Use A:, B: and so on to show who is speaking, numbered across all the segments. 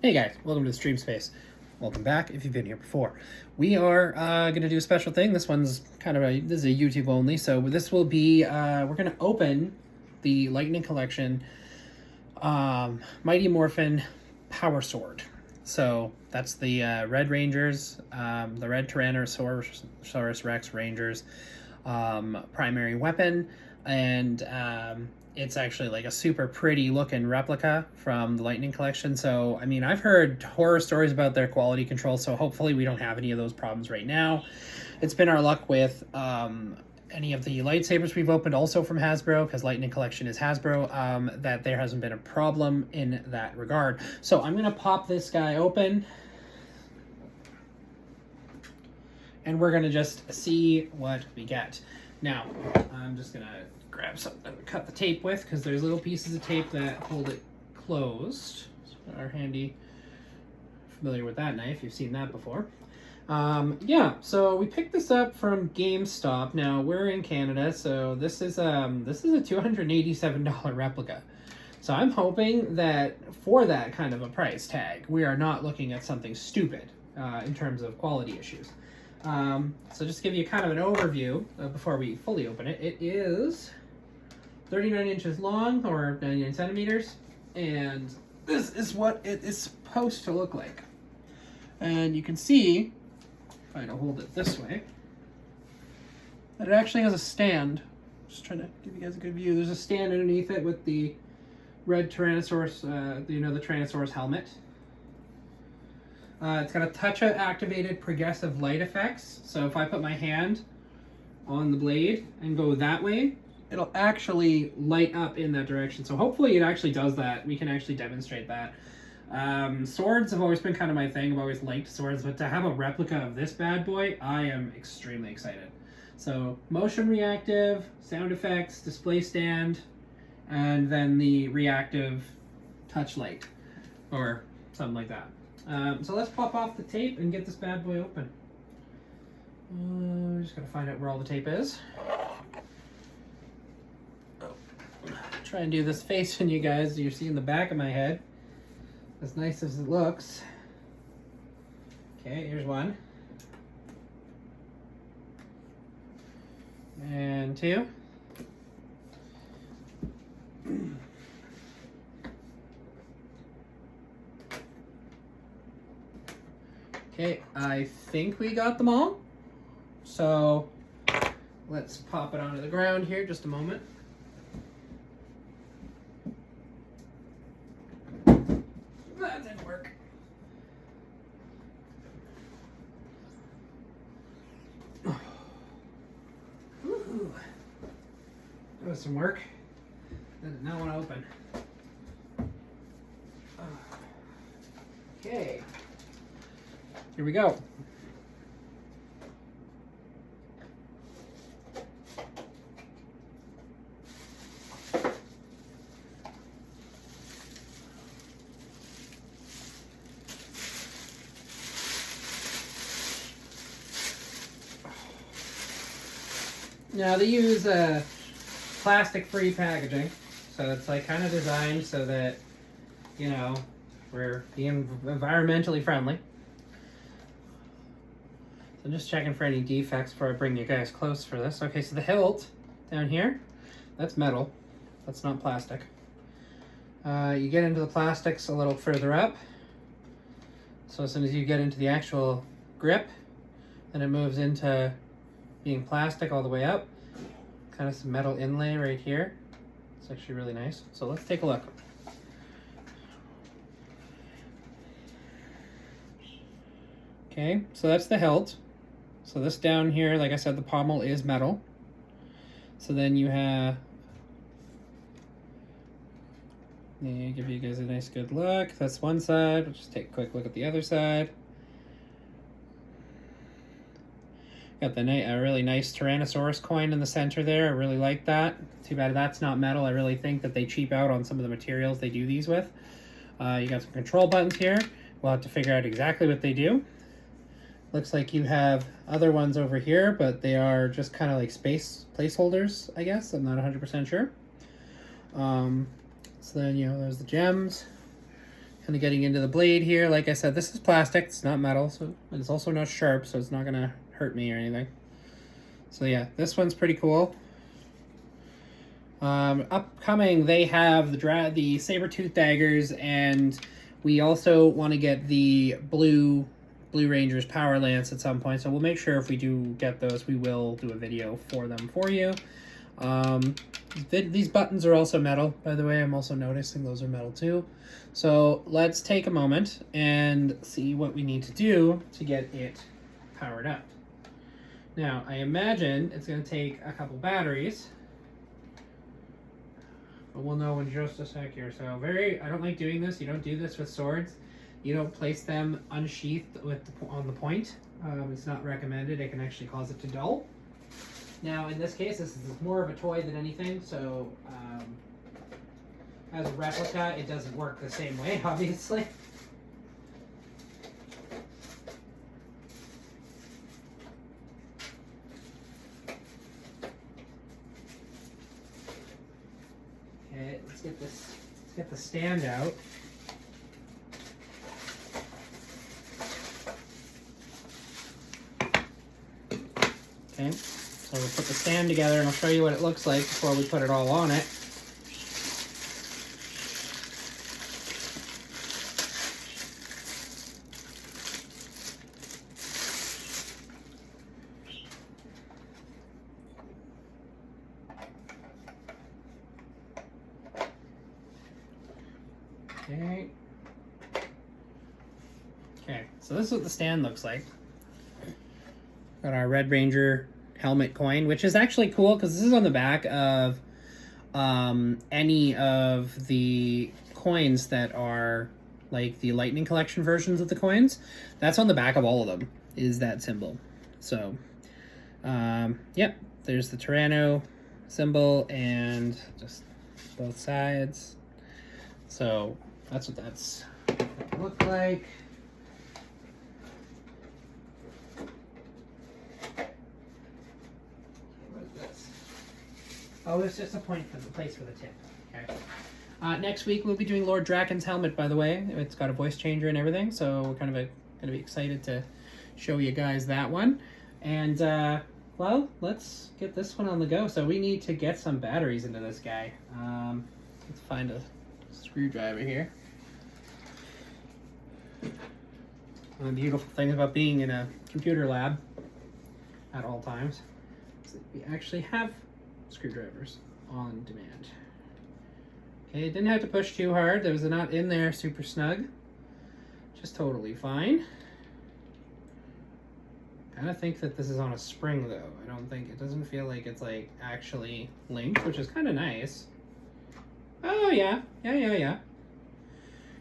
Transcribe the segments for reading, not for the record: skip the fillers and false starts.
A: Hey guys, welcome to the stream space. Welcome back if you've been here before. We are going to do a special thing. This one's kind of this is a YouTube only, so this will be, we're going to open the Lightning Collection Mighty Morphin Power Sword. So that's the Red Rangers, the Red Tyrannosaurus Rex Rangers primary weapon, and it's actually like a super pretty looking replica from the Lightning Collection. So, I mean, I've heard horror stories about their quality control, so hopefully we don't have any of those problems right now. It's been our luck with any of the lightsabers we've opened also from Hasbro, because Lightning Collection is Hasbro, that there hasn't been a problem in that regard. So I'm going to pop this guy open, and we're going to just see what we get. Now, I'm just going to grab something to cut the tape with, because there's little pieces of tape that hold it closed. So our handy, familiar with that knife, you've seen that before. Yeah, so we picked this up from GameStop. Now we're in Canada, so this is a $287 replica. So I'm hoping that for that kind of a price tag, we are not looking at something stupid in terms of quality issues. So just to give you kind of an overview before we fully open it, it is 39 inches long, or 99 centimeters, and this is what it is supposed to look like. And you can see, if I to hold it this way, that it actually has a stand. Just trying to give you guys a good view. There's a stand underneath it with the red Tyrannosaurus, the Tyrannosaurus helmet. It's got a touch-activated progressive light effects. So if I put my hand on the blade and go that way, it'll actually light up in that direction. So hopefully it actually does that. We can actually demonstrate that. Swords have always been kind of my thing. I've always liked swords, but to have a replica of this bad boy, I am extremely excited. So motion reactive, sound effects, display stand, and then the reactive touch light, or something like that. So let's pop off the tape and get this bad boy open. Just gotta find out where all the tape is. Try and do this facing you guys. You're seeing the back of my head. As nice as it looks. Okay, here's one. And two. Okay, I think we got them all. So let's pop it onto the ground here just a moment. That didn't work. Ooh. That was some work. That did not want to open. Okay. Here we go. Now they use plastic-free packaging, so it's like kind of designed so that, you know, we're being environmentally friendly. I'm just checking for any defects before I bring you guys close for this. Okay, so the hilt down here, that's metal. That's not plastic. You get into the plastics a little further up. So as soon as you get into the actual grip, then it moves into being plastic all the way up. Kind of some metal inlay right here. It's actually really nice. So let's take a look. Okay, so that's the hilt. So this down here, like I said, the pommel is metal. So then you have, give you guys a nice good look. That's one side. We'll just take a quick look at the other side. Got a really nice Tyrannosaurus coin in the center there. I really like that. Too bad that's not metal. I really think that they cheap out on some of the materials they do these with. You got some control buttons here. We'll have to figure out exactly what they do. Looks like you have other ones over here, but they are just kind of like space placeholders, I guess. I'm not 100% sure. So then, there's the gems. Kind of getting into the blade here. Like I said, this is plastic. It's not metal, so it's also not sharp, so it's not gonna hurt me or anything. So yeah, this one's pretty cool. Upcoming, they have the saber-tooth daggers, and we also want to get the Blue Ranger's power lance at some point. So we'll make sure if we do get those, we will do a video for them for you. These buttons are also metal, by the way. I'm also noticing those are metal too. So let's take a moment and see what we need to do to get it powered up. Now, I imagine it's going to take a couple batteries, but we'll know in just a sec here. So I don't like doing this. You don't do this with swords. You don't place them unsheathed on the point. It's not recommended. It can actually cause it to dull. Now, in this case, this is more of a toy than anything, so as a replica, it doesn't work the same way, obviously. Okay, let's get the stand out. Okay. So we'll put the stand together and I'll show you what it looks like before we put it all on it. Okay. Okay, so this is what the stand looks like. Got our Red Ranger helmet coin, which is actually cool because this is on the back of any of the coins that are like the Lightning Collection versions of the coins. That's on the back of all of them, is that symbol. So, yep, there's the Tyranno symbol and just both sides. So that's what that's gonna look like. Oh, it's just a point for the place for the tip. Okay. Next week we'll be doing Lord Draken's helmet. By the way, it's got a voice changer and everything, so we're kind of gonna be excited to show you guys that one. And well, let's get this one on the go. So we need to get some batteries into this guy. Let's find a screwdriver here. One of the beautiful things about being in a computer lab at all times is that we actually have screwdrivers on demand. Okay, didn't have to push too hard. There was a nut in there super snug. Just totally fine. Kind of think that this is on a spring though. I don't think, it doesn't feel like it's like actually linked, which is kind of nice. Oh yeah.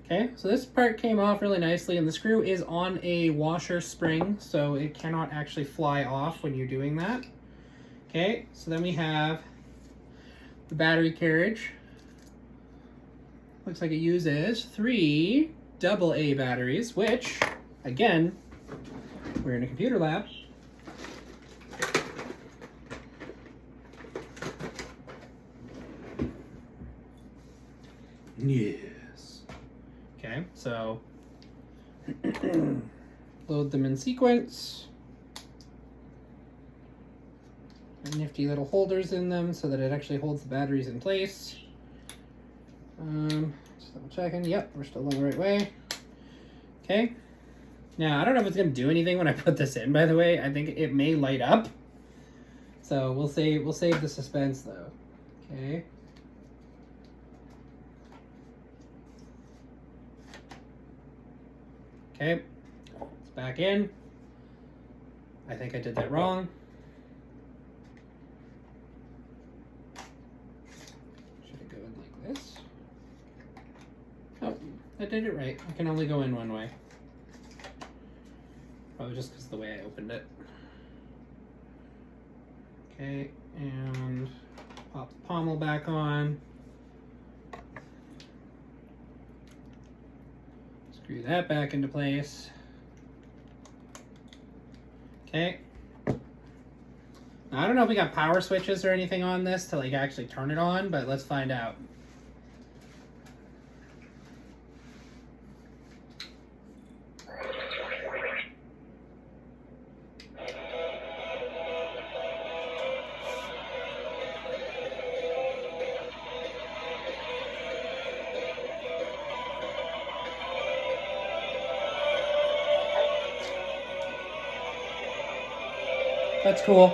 A: Okay, so this part came off really nicely, and the screw is on a washer spring, so it cannot actually fly off when you're doing that. Okay, so then we have the battery carriage. Looks like it uses 3 AA batteries, which, again, we're in a computer lab. Yes. Okay, so load them in sequence. Nifty little holders in them so that it actually holds the batteries in place. Just double checking. Yep, we're still on the right way. Okay. Now, I don't know if it's going to do anything when I put this in, by the way. I think it may light up. So we'll save the suspense though. Okay. Okay. It's back in. I think I did that wrong. This. Oh, I did it right. I can only go in one way. Probably just because of the way I opened it. Okay, and pop the pommel back on. Screw that back into place. Okay. Now, I don't know if we got power switches or anything on this to like actually turn it on, but let's find out. That's cool.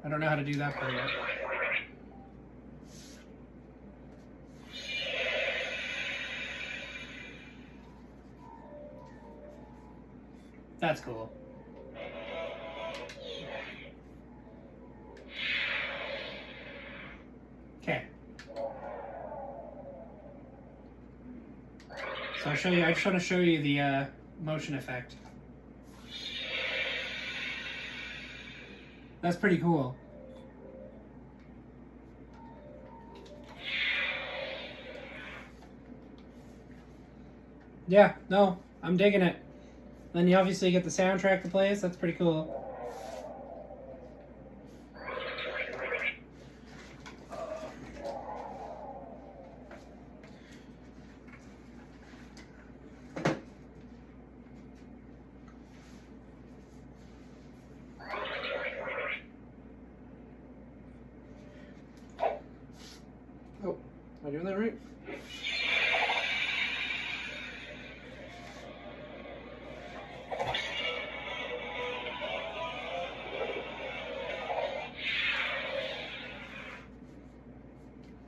A: I don't know how to do that part yet. That's cool. Okay. So I'll show you. I just want to show you the motion effect. That's pretty cool. Yeah, no, I'm digging it. Then you obviously get the soundtrack that plays. That's pretty cool. Oh, am I doing that right?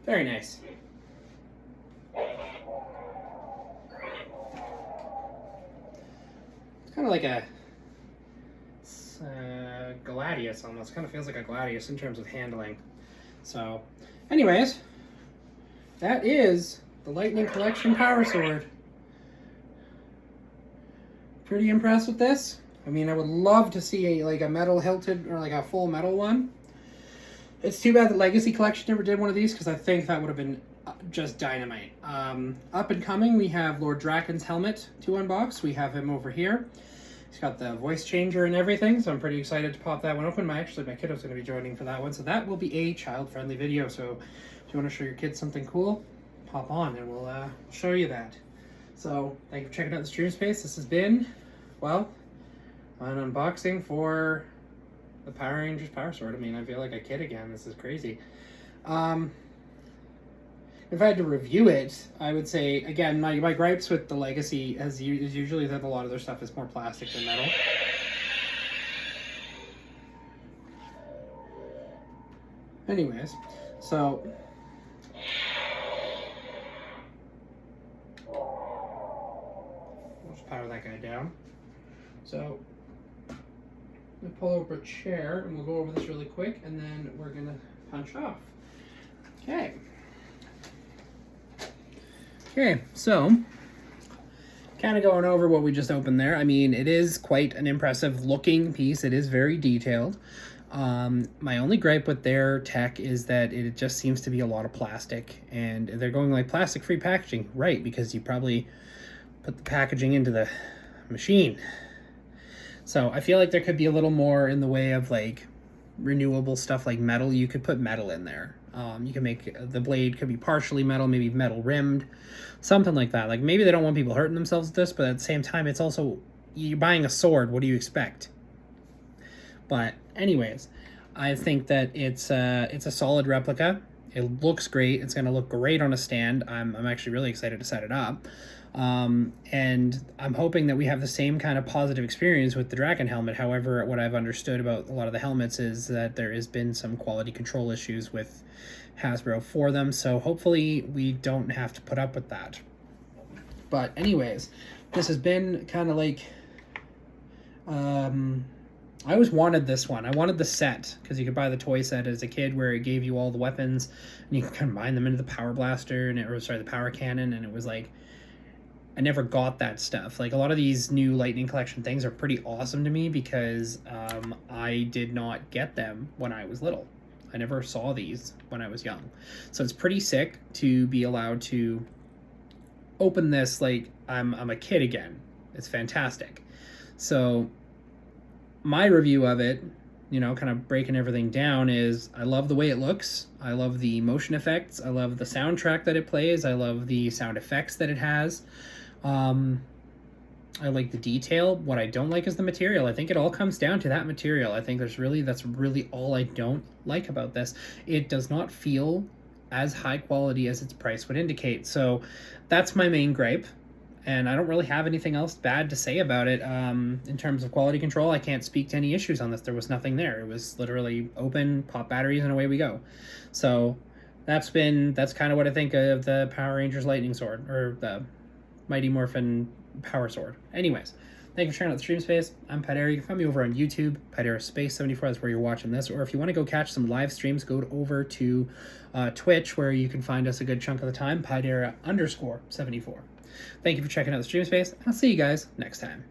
A: Very nice. It's kind of like a Gladius almost. Kind of feels like a Gladius in terms of handling. So, anyways, that is the Lightning Collection Power Sword. Pretty impressed with this. I mean, I would love to see a metal hilted or like a full metal one. It's too bad the Legacy Collection never did one of these because I think that would have been just dynamite. Up and coming, we have Lord Draken's helmet to unbox. We have him over here. He's got the voice changer and everything, so I'm pretty excited to pop that one open. Actually, my kiddo's going to be joining for that one, so that will be a child-friendly video. So if you want to show your kids something cool, pop on and we'll show you that. So thank you for checking out the stream space. This has been, well, an unboxing for the Power Rangers Power Sword. I mean, I feel like a kid again. This is crazy. If I had to review it, I would say, again, my gripes with the Legacy is usually that a lot of their stuff is more plastic than metal. Anyways, so let's power that guy down. So I'm gonna pull over a chair and we'll go over this really quick and then we're gonna punch off. Okay. Okay, so kind of going over what we just opened there. I mean, it is quite an impressive looking piece. It is very detailed. My only gripe with their tech is that it just seems to be a lot of plastic, and they're going like plastic-free packaging, right? Because you probably put the packaging into the machine. So I feel like there could be a little more in the way of like renewable stuff like metal. You could put metal in there. You can make the blade could be partially metal, maybe metal rimmed, something like that. Like maybe they don't want people hurting themselves with this, but at the same time, it's also, you're buying a sword. What do you expect? But anyways, I think that it's a solid replica. It looks great. It's going to look great on a stand. I'm actually really excited to set it up. And I'm hoping that we have the same kind of positive experience with the Draken helmet. However, what I've understood about a lot of the helmets is that there has been some quality control issues with Hasbro for them. So hopefully we don't have to put up with that. But anyways, this has been kind of like, I always wanted this one. I wanted the set because you could buy the toy set as a kid where it gave you all the weapons and you could combine them into the power blaster and the power cannon, and it was like, I never got that stuff. Like a lot of these new Lightning Collection things are pretty awesome to me because I did not get them when I was little. I never saw these when I was young. So it's pretty sick to be allowed to open this like I'm a kid again. It's fantastic. So my review of it, you know, kind of breaking everything down, is I love the way it looks. I love the motion effects. I love the soundtrack that it plays. I love the sound effects that it has. I like the detail. What I don't like is the material. I think it all comes down to that material. I think that's really all I don't like about this. It does not feel as high quality as its price would indicate. So that's my main gripe. And I don't really have anything else bad to say about it. In terms of quality control, I can't speak to any issues on this. There was nothing there. It was literally open, pop batteries, and away we go. So that's kind of what I think of the Power Rangers Lightning Sword, or the Mighty Morphin Power Sword. Anyways, thank you for checking out the Stream Space. I'm Pat Air. You can find me over on YouTube, Pat Air Space 74. That's where you're watching this. Or if you want to go catch some live streams, go over to Twitch, where you can find us a good chunk of the time, Pat Air _74. Thank you for checking out the Stream Space. I'll see you guys next time.